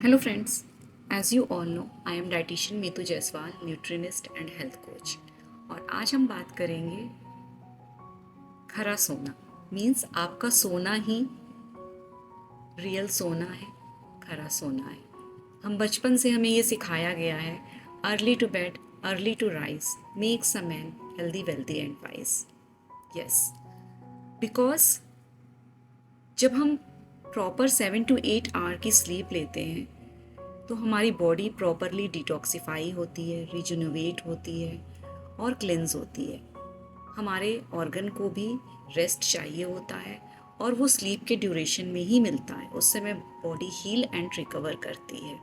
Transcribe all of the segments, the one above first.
Hello friends, as you all know, I am dietitian Meetu Jaiswal, nutritionist and health coach. और आज हम बात करेंगे खरा सोना। मीन्स आपका सोना ही रियल सोना है, खरा सोना है। हम बचपन से हमें ये सिखाया गया है, early to bed early to rise makes a man healthy wealthy and wise. Yes, because जब हम प्रॉपर 7 to 8 आवर की स्लीप लेते हैं तो हमारी बॉडी प्रॉपरली डिटॉक्सिफाई होती है, रिजुनोवेट होती है और क्लेंज होती है। हमारे ऑर्गन को भी रेस्ट चाहिए होता है और वो स्लीप के ड्यूरेशन में ही मिलता है। उस समय बॉडी हील एंड रिकवर करती है।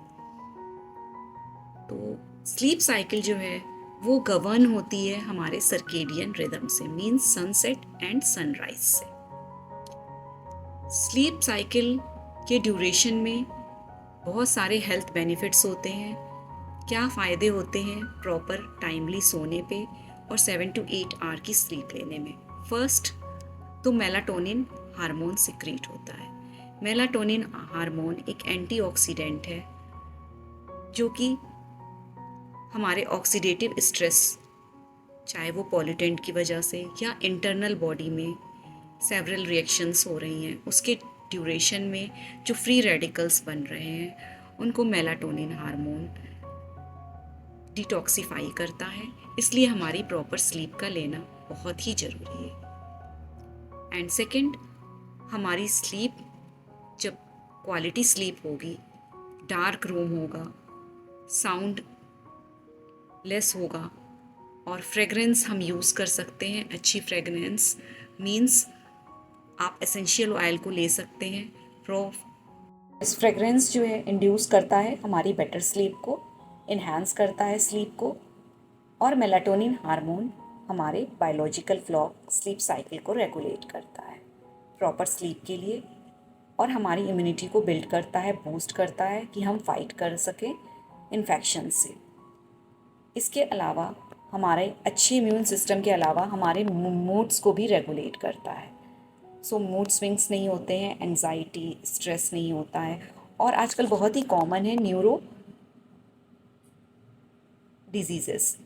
तो स्लीप साइकिल जो है वो गवर्न होती है हमारे सर्केडियन रिदम से, मीन्स सनसेट एंड सनराइज से। स्लीप साइकिल के ड्यूरेशन में बहुत सारे हेल्थ बेनिफिट्स होते हैं। क्या फ़ायदे होते हैं प्रॉपर टाइमली सोने पे और 7 to 8 आवर की स्लीप लेने में? फर्स्ट तो मेलाटोनिन हार्मोन सिक्रीट होता है। मेलाटोनिन हार्मोन एक एंटीऑक्सीडेंट है जो कि हमारे ऑक्सीडेटिव स्ट्रेस, चाहे वो पॉल्यूटेंट की वजह से या इंटरनल बॉडी में सेवरल रिएक्शंस हो रही हैं, उसके ड्यूरेशन में जो फ्री रेडिकल्स बन रहे हैं उनको मेलाटोनिन हार्मोन डिटॉक्सिफाई करता है। इसलिए हमारी प्रॉपर स्लीप का लेना बहुत ही ज़रूरी है। एंड सेकंड, हमारी स्लीप जब क्वालिटी स्लीप होगी, डार्क रूम होगा, साउंड लेस होगा और फ्रेगरेंस हम यूज़ कर सकते हैं। अच्छी फ्रेगरेंस मीन्स आप एसेंशियल ऑयल को ले सकते हैं। इस फ्रेगरेंस जो है इंड्यूस करता है हमारी बेटर स्लीप को, इन्हांस करता है स्लीप को, और मेलाटोनिन हार्मोन हमारे बायोलॉजिकल क्लॉक स्लीप साइकिल को रेगुलेट करता है प्रॉपर स्लीप के लिए, और हमारी इम्यूनिटी को बिल्ड करता है, बूस्ट करता है कि हम फाइट कर सकें इन्फेक्शन से। इसके अलावा हमारे अच्छे इम्यून सिस्टम के अलावा हमारे मूड्स को भी रेगुलेट करता है। सो मूड स्विंग्स नहीं होते हैं, एंजाइटी स्ट्रेस नहीं होता है। और आजकल बहुत ही कॉमन है न्यूरो डिजीज़ेस।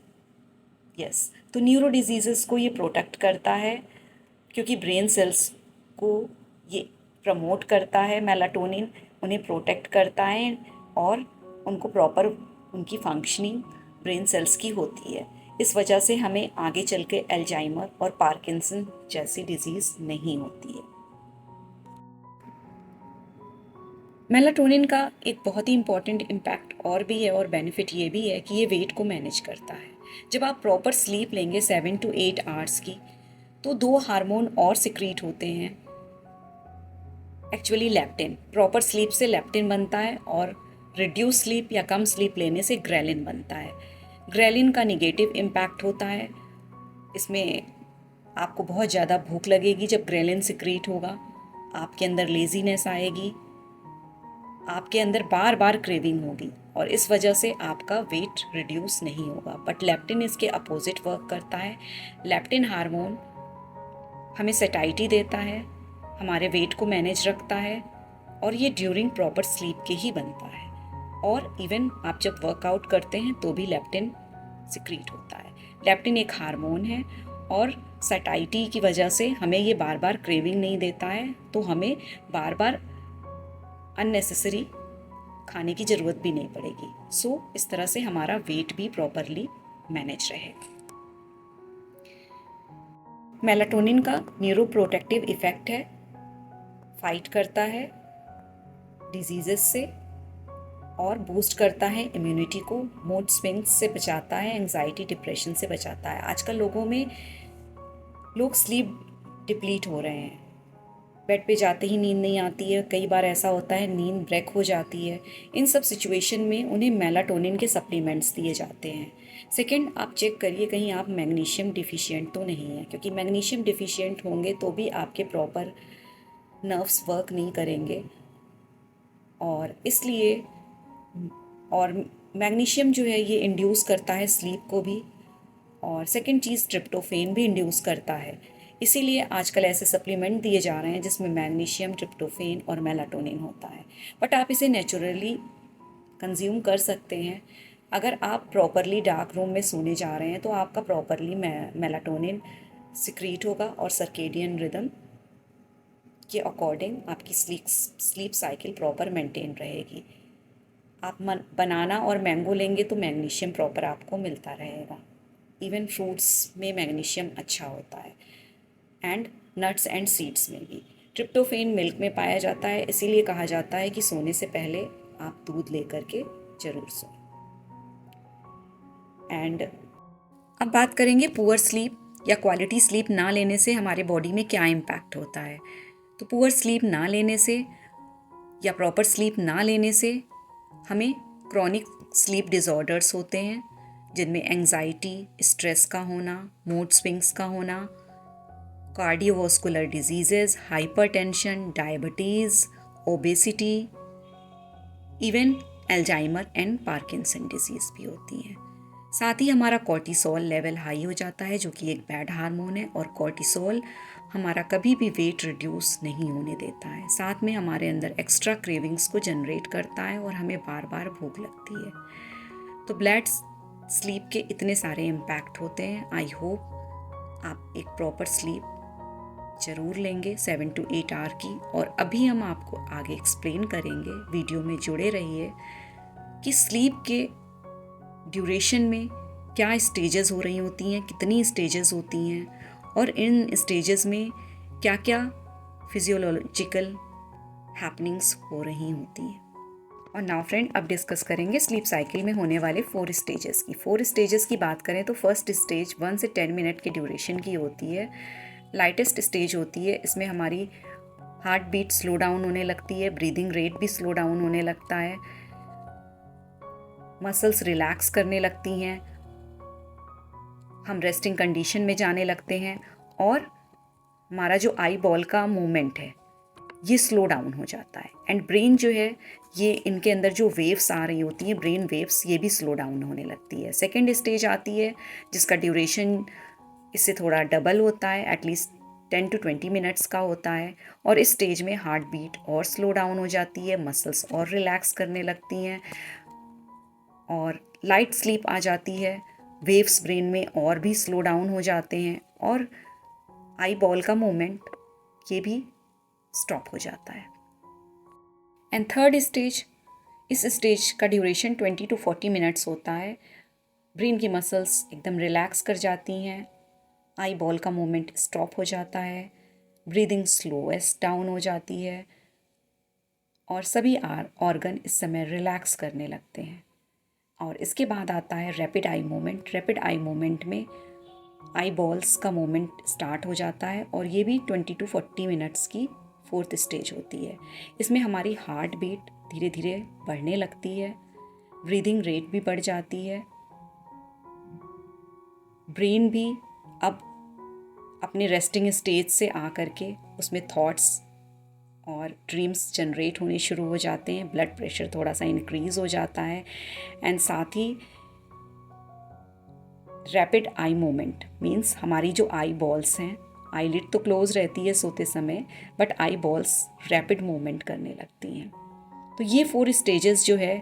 यस, तो न्यूरो डिजीज़ेस को ये प्रोटेक्ट करता है क्योंकि ब्रेन सेल्स को ये प्रमोट करता है। मेलाटोनिन उन्हें प्रोटेक्ट करता है और उनको प्रॉपर उनकी फंक्शनिंग ब्रेन सेल्स की होती है। इस वजह से हमें आगे चल के अल्जाइमर और पार्किंसन जैसी डिजीज़ नहीं होती है। मेलाटोनिन का एक बहुत ही इम्पॉर्टेंट इम्पैक्ट और भी है और बेनिफिट ये भी है कि ये वेट को मैनेज करता है। जब आप प्रॉपर स्लीप लेंगे 7 to 8 आवर्स की, तो 2 हार्मोन और सिक्रीट होते हैं। एक्चुअली लैप्टिन, प्रॉपर स्लीप से लैप्टिन बनता है और रिड्यूस स्लीप या कम स्लीप लेने से ग्रेलिन बनता है। ग्रेलिन का निगेटिव इम्पैक्ट होता है, इसमें आपको बहुत ज़्यादा भूख लगेगी जब ग्रेलिन सिक्रीट होगा, आपके अंदर लेजीनेस आएगी, आपके अंदर बार बार क्रेविंग होगी और इस वजह से आपका वेट रिड्यूस नहीं होगा। बट लेप्टिन इसके अपोजिट वर्क करता है। लेप्टिन हार्मोन हमें सेटाइटी देता है, हमारे वेट को मैनेज रखता है और ये ड्यूरिंग प्रॉपर स्लीप के ही बनता है। और इवन आप जब वर्कआउट करते हैं तो भी लेप्टिन सिक्रीट होता है। लेप्टिन एक हार्मोन है और सेटाइटी की वजह से हमें ये बार बार क्रेविंग नहीं देता है, तो हमें बार बार अननेसेसरी खाने की ज़रूरत भी नहीं पड़ेगी। सो इस तरह से हमारा वेट भी प्रॉपरली मैनेज रहेगा। मेलाटोनिन का न्यूरोप्रोटेक्टिव इफ़ेक्ट है, फाइट करता है डिजीज़ेस से और बूस्ट करता है इम्यूनिटी को, मूड स्विंग्स से बचाता है, एंजाइटी डिप्रेशन से बचाता है। आजकल लोग स्लीप डिप्लीट हो रहे हैं, बेड पे जाते ही नींद नहीं आती है, कई बार ऐसा होता है नींद ब्रेक हो जाती है। इन सब सिचुएशन में उन्हें मेलाटोनिन के सप्लीमेंट्स दिए जाते हैं। सेकंड, आप चेक करिए कहीं आप मैग्नीशियम डिफिशिएंट तो नहीं है, क्योंकि मैग्नीशियम डिफिशिएंट होंगे तो भी आपके प्रॉपर नर्व्स वर्क नहीं करेंगे और इसलिए, और मैग्नीशियम जो है ये इंड्यूस करता है स्लीप को भी, और सेकंड चीज़ ट्रिप्टोफेन भी इंड्यूस करता है। इसीलिए आजकल ऐसे सप्लीमेंट दिए जा रहे हैं जिसमें मैग्नीशियम, ट्रिप्टोफेन और मेलाटोनिन होता है। बट आप इसे नेचुरली कंज्यूम कर सकते हैं। अगर आप प्रॉपरली डार्क रूम में सोने जा रहे हैं तो आपका प्रॉपरली मेलाटोनिन सिक्रीट होगा और सर्केडियन रिदम के अकॉर्डिंग आपकी स्लीप साइकिल प्रॉपर मेंटेन रहेगी। आप बनाना और मैंगो लेंगे तो मैग्नीशियम प्रॉपर आपको मिलता रहेगा। इवन फ्रूट्स में मैग्नीशियम अच्छा होता है, एंड नट्स एंड सीड्स में भी। ट्रिप्टोफेन मिल्क में पाया जाता है, इसीलिए कहा जाता है कि सोने से पहले आप दूध लेकर के ज़रूर सोएं। एंड अब बात करेंगे पुअर स्लीप या क्वालिटी स्लीप ना लेने से हमारे बॉडी में क्या इम्पैक्ट होता है। तो पुअर स्लीप ना लेने से या प्रॉपर स्लीप ना लेने से हमें क्रॉनिक स्लीप डिसऑर्डर्स होते हैं, जिनमें एंजाइटी, स्ट्रेस का होना, मूड स्विंग्स का होना, cardiovascular diseases, hypertension, diabetes, obesity, even Alzheimer and Parkinson disease भी होती हैं। साथ ही हमारा कॉर्टिसोल लेवल हाई हो जाता है, जो कि एक बैड हार्मोन है, और कॉर्टिसोल हमारा कभी भी वेट रिड्यूस नहीं होने देता है। साथ में हमारे अंदर एक्स्ट्रा क्रेविंग्स को जनरेट करता है और हमें बार बार भूख लगती है। तो ब्लैड स्लीप के इतने सारे इम्पैक्ट होते हैं। आई होप आप एक प्रॉपर स्लीप ज़रूर लेंगे 7 to 8 आवर की। और अभी हम आपको आगे एक्सप्लेन करेंगे, वीडियो में जुड़े रहिए, कि स्लीप के ड्यूरेशन में क्या स्टेजेस हो रही होती हैं, कितनी स्टेजेस होती हैं, और इन स्टेजेस में क्या क्या फिजियोलॉजिकल हैपनिंग्स हो रही होती हैं। और नाउ फ्रेंड, अब डिस्कस करेंगे स्लीप साइकिल में होने वाले 4 स्टेजेस की। 4 स्टेजेस की बात करें तो फर्स्ट स्टेज 1 से 10 मिनट की ड्यूरेशन की होती है। लाइटेस्ट स्टेज होती है। इसमें हमारी हार्ट बीट स्लो डाउन होने लगती है, ब्रीदिंग रेट भी स्लो डाउन होने लगता है, मसल्स रिलैक्स करने लगती हैं, हम रेस्टिंग कंडीशन में जाने लगते हैं, और हमारा जो आई बॉल का मूवमेंट है ये स्लो डाउन हो जाता है। एंड ब्रेन जो है, ये इनके अंदर जो वेव्स आ रही होती हैं, ब्रेन वेव्स, ये भी स्लो डाउन होने लगती है। सेकेंड स्टेज आती है जिसका ड्यूरेशन इससे थोड़ा डबल होता है, एटलीस्ट 10 to 20 मिनट्स का होता है। और इस स्टेज में हार्ट बीट और स्लो डाउन हो जाती है, मसल्स और रिलैक्स करने लगती हैं, और लाइट स्लीप आ जाती है। वेव्स ब्रेन में और भी स्लो डाउन हो जाते हैं, और आई बॉल का मूवमेंट ये भी स्टॉप हो जाता है। एंड थर्ड स्टेज, इस स्टेज का ड्यूरेशन 20 to 40 मिनट्स होता है। ब्रेन की मसल्स एकदम रिलैक्स कर जाती हैं, आई बॉल का मूवमेंट स्टॉप हो जाता है, ब्रीदिंग स्लोएस्ट डाउन हो जाती है, और सभी ऑर्गन इस समय रिलैक्स करने लगते हैं। और इसके बाद आता है rapid eye movement. Rapid eye movement में आई बॉल्स का मूवमेंट स्टार्ट हो जाता है, और ये भी 20 to 40 मिनट्स की फोर्थ स्टेज होती है। इसमें हमारी हार्ट बीट धीरे धीरे बढ़ने लगती है, ब्रीदिंग रेट भी बढ़ जाती है, ब्रेन भी अब अपने रेस्टिंग स्टेज से आ करके उसमें थॉट्स और ड्रीम्स जनरेट होने शुरू हो जाते हैं, ब्लड प्रेशर थोड़ा सा इंक्रीज़ हो जाता है, एंड साथ ही रैपिड आई मूवमेंट मीन्स हमारी जो आई बॉल्स हैं, आई लिड तो क्लोज रहती है सोते समय, but I balls rapid movement करने लगती हैं। तो ये 4 स्टेजेस जो है,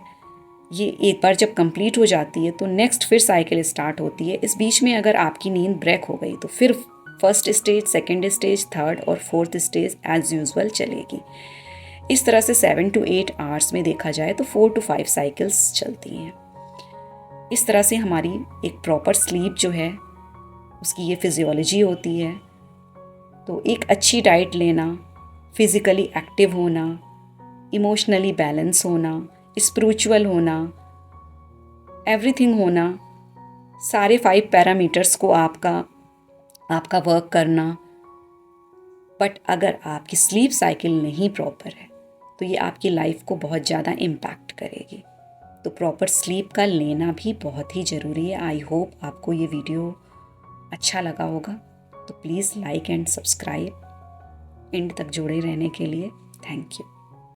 ये एक बार जब कंप्लीट हो जाती है तो नेक्स्ट फिर साइकिल स्टार्ट होती है। इस बीच में अगर आपकी नींद ब्रेक हो गई तो फिर first stage, second stage, third और फोर्थ स्टेज एज यूजुअल चलेगी। इस तरह से 7 to 8 आवर्स में देखा जाए तो 4 to 5 साइकिल्स चलती हैं। इस तरह से हमारी एक प्रॉपर स्लीप जो है उसकी ये फिजियोलॉजी होती है। तो एक अच्छी डाइट लेना, फिज़िकली एक्टिव होना, इमोशनली बैलेंस होना, स्पिरिचुअल होना, एवरीथिंग होना, सारे 5 पैरामीटर्स को आपका वर्क करना। बट अगर आपकी स्लीप साइकिल नहीं प्रॉपर है तो ये आपकी लाइफ को बहुत ज़्यादा इम्पैक्ट करेगी। तो प्रॉपर स्लीप का लेना भी बहुत ही ज़रूरी है। आई होप आपको ये वीडियो अच्छा लगा होगा, तो please like and subscribe. And तक जुड़े रहने के लिए थैंक यू।